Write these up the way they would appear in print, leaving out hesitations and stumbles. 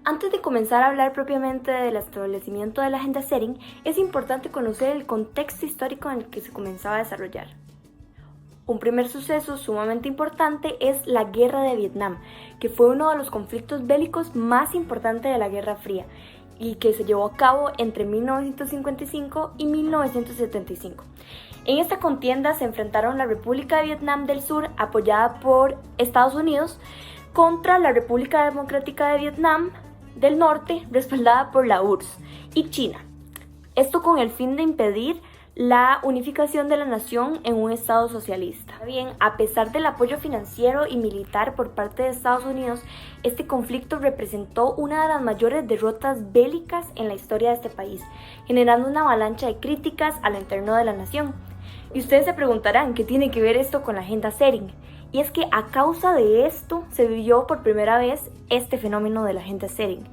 Antes de comenzar a hablar propiamente del establecimiento de la agenda setting, es importante conocer el contexto histórico en el que se comenzaba a desarrollar. Un primer suceso sumamente importante es la Guerra de Vietnam, que fue uno de los conflictos bélicos más importantes de la Guerra Fría y que se llevó a cabo entre 1955 y 1975. En esta contienda se enfrentaron la República de Vietnam del Sur, apoyada por Estados Unidos, contra la República Democrática de Vietnam del Norte, respaldada por la URSS, y China. Esto con el fin de impedir la unificación de la nación en un Estado socialista. Bien, a pesar del apoyo financiero y militar por parte de Estados Unidos, este conflicto representó una de las mayores derrotas bélicas en la historia de este país, generando una avalancha de críticas al interno de la nación. Y ustedes se preguntarán, ¿qué tiene que ver esto con la agenda setting? Y es que a causa de esto se vivió por primera vez este fenómeno de la agenda setting,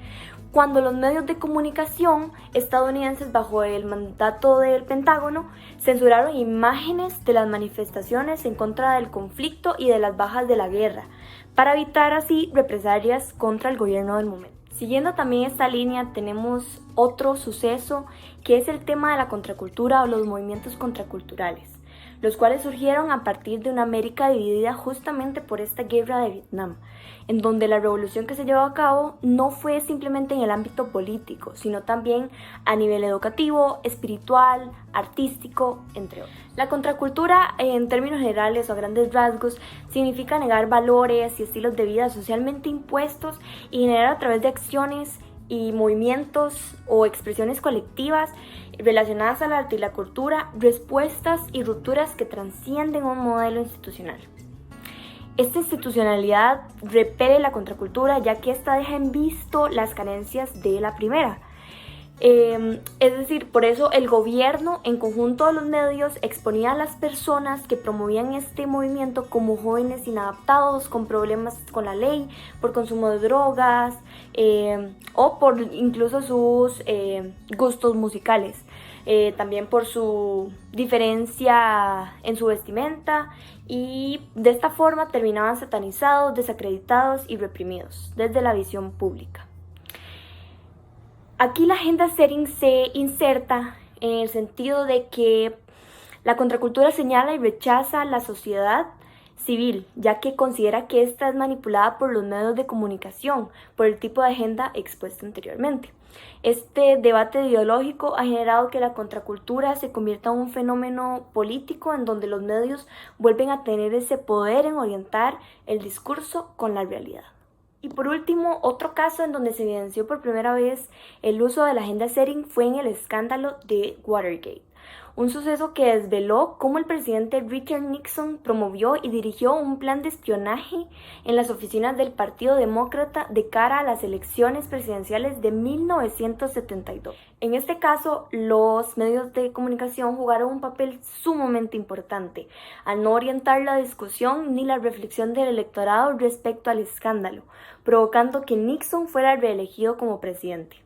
cuando los medios de comunicación estadounidenses bajo el mandato del Pentágono censuraron imágenes de las manifestaciones en contra del conflicto y de las bajas de la guerra, para evitar así represalias contra el gobierno del momento. Siguiendo también esta línea tenemos otro suceso que es el tema de la contracultura o los movimientos contraculturales, los cuales surgieron a partir de una América dividida justamente por esta guerra de Vietnam, en donde la revolución que se llevó a cabo no fue simplemente en el ámbito político, sino también a nivel educativo, espiritual, artístico, entre otros. La contracultura, en términos generales o a grandes rasgos, significa negar valores y estilos de vida socialmente impuestos y generar a través de acciones y movimientos o expresiones colectivas relacionadas al arte y la cultura, respuestas y rupturas que trascienden un modelo institucional. Esta institucionalidad repele la contracultura, ya que esta deja en visto las carencias de la primera. Es decir, por eso el gobierno, en conjunto de los medios, exponía a las personas que promovían este movimiento como jóvenes inadaptados, con problemas con la ley, por consumo de drogas o por incluso sus gustos musicales. También por su diferencia en su vestimenta, y de esta forma terminaban satanizados, desacreditados y reprimidos desde la visión pública. Aquí la agenda setting se inserta en el sentido de que la contracultura señala y rechaza la sociedad civil, ya que considera que esta es manipulada por los medios de comunicación, por el tipo de agenda expuesta anteriormente. Este debate ideológico ha generado que la contracultura se convierta en un fenómeno político en donde los medios vuelven a tener ese poder en orientar el discurso con la realidad. Y por último, otro caso en donde se evidenció por primera vez el uso de la agenda setting fue en el escándalo de Watergate. Un suceso que desveló cómo el presidente Richard Nixon promovió y dirigió un plan de espionaje en las oficinas del Partido Demócrata de cara a las elecciones presidenciales de 1972. En este caso, los medios de comunicación jugaron un papel sumamente importante al no orientar la discusión ni la reflexión del electorado respecto al escándalo, provocando que Nixon fuera reelegido como presidente,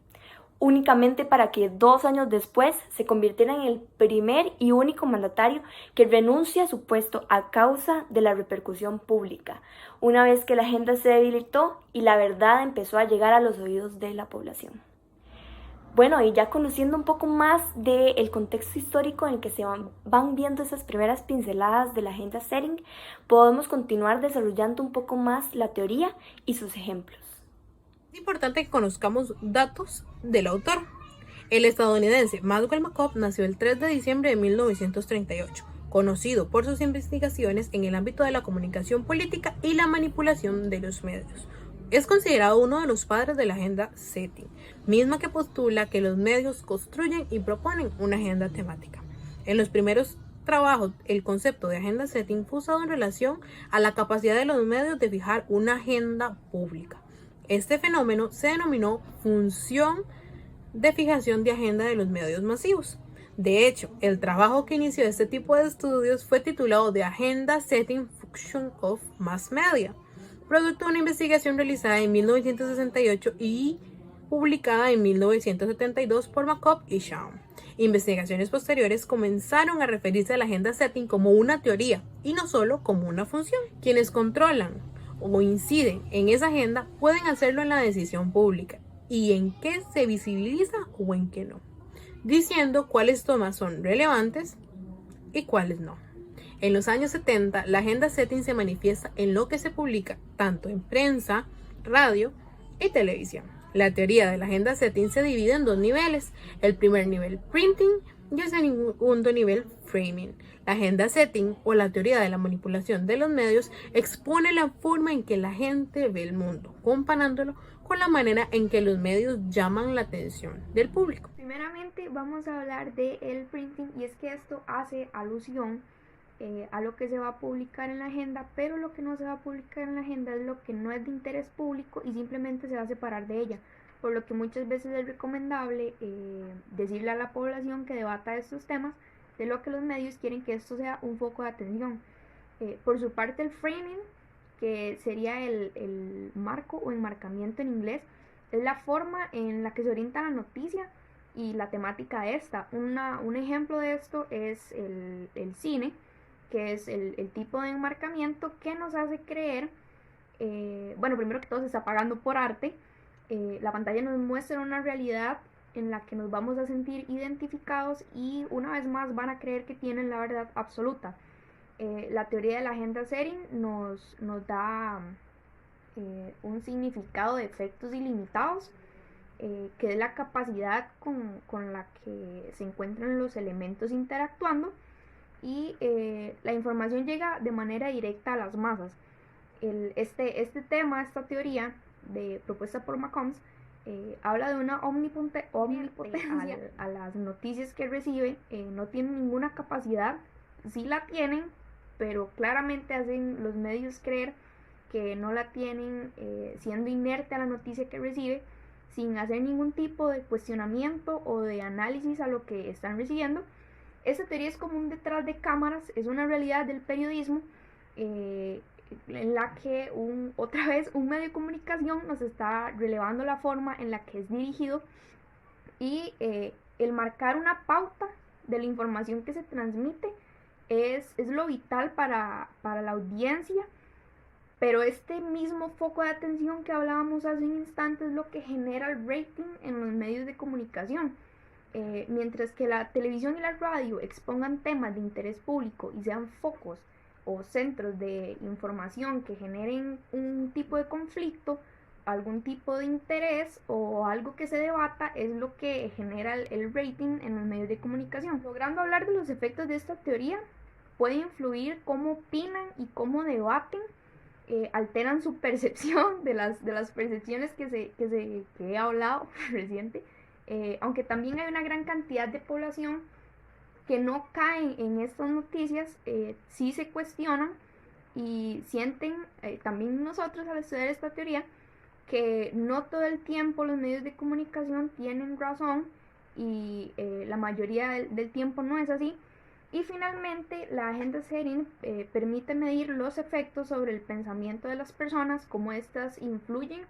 únicamente para que 2 años después se convirtiera en el primer y único mandatario que renuncia a su puesto a causa de la repercusión pública, una vez que la agenda se debilitó y la verdad empezó a llegar a los oídos de la población. Bueno, y ya conociendo un poco más del contexto histórico en el que se van viendo esas primeras pinceladas de la agenda setting, podemos continuar desarrollando un poco más la teoría y sus ejemplos. Es importante que conozcamos datos del autor. El estadounidense Maxwell Jacob nació el 3 de diciembre de 1938, conocido por sus investigaciones en el ámbito de la comunicación política y la manipulación de los medios. Es considerado uno de los padres de la agenda setting, misma que postula que los medios construyen y proponen una agenda temática. En los primeros trabajos, el concepto de agenda setting fue usado en relación a la capacidad de los medios de fijar una agenda pública. Este fenómeno se denominó función de fijación de agenda de los medios masivos. De hecho, el trabajo que inició este tipo de estudios fue titulado The Agenda Setting Function of Mass Media, producto de una investigación realizada en 1968 y publicada en 1972 por Jacob y Shaw. Investigaciones posteriores comenzaron a referirse a la agenda setting como una teoría y no solo como una función. Quienes controlan o inciden en esa agenda pueden hacerlo en la decisión pública y en qué se visibiliza o en qué no, diciendo cuáles temas son relevantes y cuáles no. En los años 70, la agenda setting se manifiesta en lo que se publica tanto en prensa, radio y televisión. La teoría de la agenda setting se divide en dos niveles. El primer nivel, printing, y el segundo nivel, framing. La agenda setting, o la teoría de la manipulación de los medios, expone la forma en que la gente ve el mundo, comparándolo con la manera en que los medios llaman la atención del público. Primeramente vamos a hablar del printing, y es que esto hace alusión a lo que se va a publicar en la agenda, pero lo que no se va a publicar en la agenda es lo que no es de interés público y simplemente se va a separar de ella, por lo que muchas veces es recomendable decirle a la población que debata estos temas, de lo que los medios quieren que esto sea un foco de atención. Por su parte, el framing, que sería el marco o enmarcamiento en inglés, es la forma en la que se orienta la noticia y la temática de esta. Un ejemplo de esto es el cine, que es el tipo de enmarcamiento que nos hace creer, bueno, primero que todo se está pagando por arte. La pantalla nos muestra una realidad en la que nos vamos a sentir identificados y una vez más van a creer que tienen la verdad absoluta. La teoría de la agenda setting nos da un significado de efectos ilimitados, que es la capacidad con la que se encuentran los elementos interactuando, y la información llega de manera directa a las masas. Este tema, esta teoría propuesta por McCombs, habla de una omnipotencia a las noticias que recibe. No tienen ninguna capacidad, sí la tienen, pero claramente hacen los medios creer que no la tienen, siendo inerte a la noticia que recibe, sin hacer ningún tipo de cuestionamiento o de análisis a lo que están recibiendo. Esta teoría es como un detrás de cámaras, es una realidad del periodismo, en la que otra vez un medio de comunicación nos está relevando la forma en la que es dirigido, y el marcar una pauta de la información que se transmite es lo vital para la audiencia. Pero este mismo foco de atención que hablábamos hace un instante es lo que genera el rating en los medios de comunicación. Mientras que la televisión y la radio expongan temas de interés público y sean focos o centros de información que generen un tipo de conflicto, algún tipo de interés o algo que se debata, es lo que genera el rating en los medios de comunicación. Logrando hablar de los efectos de esta teoría, puede influir cómo opinan y cómo debaten, alteran su percepción de las percepciones que he hablado reciente. Aunque también hay una gran cantidad de población que no caen en estas noticias, sí se cuestionan y sienten, también nosotros al estudiar esta teoría, que no todo el tiempo los medios de comunicación tienen razón, y la mayoría del tiempo no es así. Y finalmente, la agenda setting permite medir los efectos sobre el pensamiento de las personas, cómo éstas influyen,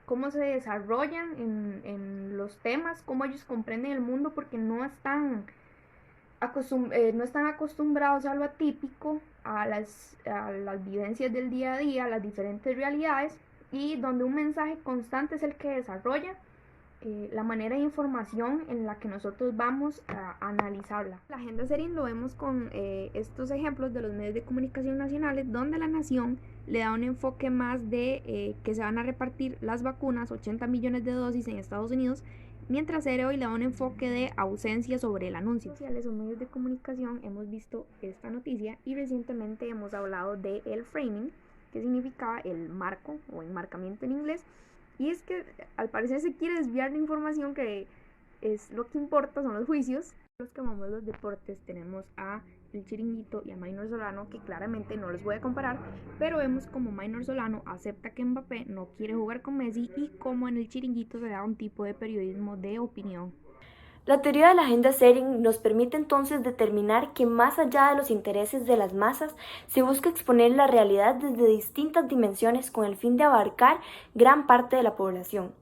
cómo se desarrollan en los temas, cómo ellos comprenden el mundo, porque no están acostumbrados a lo atípico, a las vivencias del día a día, a las diferentes realidades, y donde un mensaje constante es el que desarrolla la manera de información en la que nosotros vamos a analizarla. La agenda setting lo vemos con estos ejemplos de los medios de comunicación nacionales, donde la Nación le da un enfoque más de que se van a repartir las vacunas, 80 millones de dosis en Estados Unidos, mientras Cero hoy le da un enfoque de ausencia sobre el anuncio. En los medios de comunicación hemos visto esta noticia, y recientemente hemos hablado de el framing, que significaba el marco o enmarcamiento en inglés. Y es que al parecer se quiere desviar la información, que es lo que importa, son los juicios. Los que amamos los deportes tenemos a El Chiringuito y a Maynor Solano, que claramente no los voy a comparar, pero vemos como Maynor Solano acepta que Mbappé no quiere jugar con Messi, y como en El Chiringuito se da un tipo de periodismo de opinión. La teoría de la agenda setting nos permite entonces determinar que, más allá de los intereses de las masas, se busca exponer la realidad desde distintas dimensiones con el fin de abarcar gran parte de la población.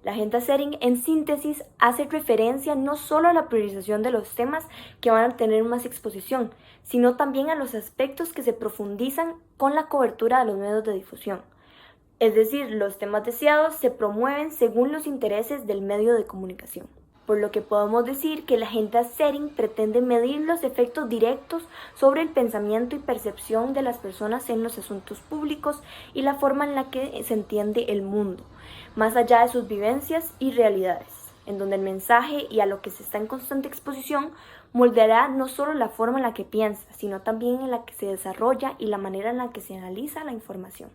La agenda setting, en síntesis, hace referencia no solo a la priorización de los temas que van a tener más exposición, sino también a los aspectos que se profundizan con la cobertura de los medios de difusión. Es decir, los temas deseados se promueven según los intereses del medio de comunicación. Por lo que podemos decir que la agenda Setting pretende medir los efectos directos sobre el pensamiento y percepción de las personas en los asuntos públicos y la forma en la que se entiende el mundo, más allá de sus vivencias y realidades, en donde el mensaje y a lo que se está en constante exposición moldeará no solo la forma en la que piensa, sino también en la que se desarrolla y la manera en la que se analiza la información.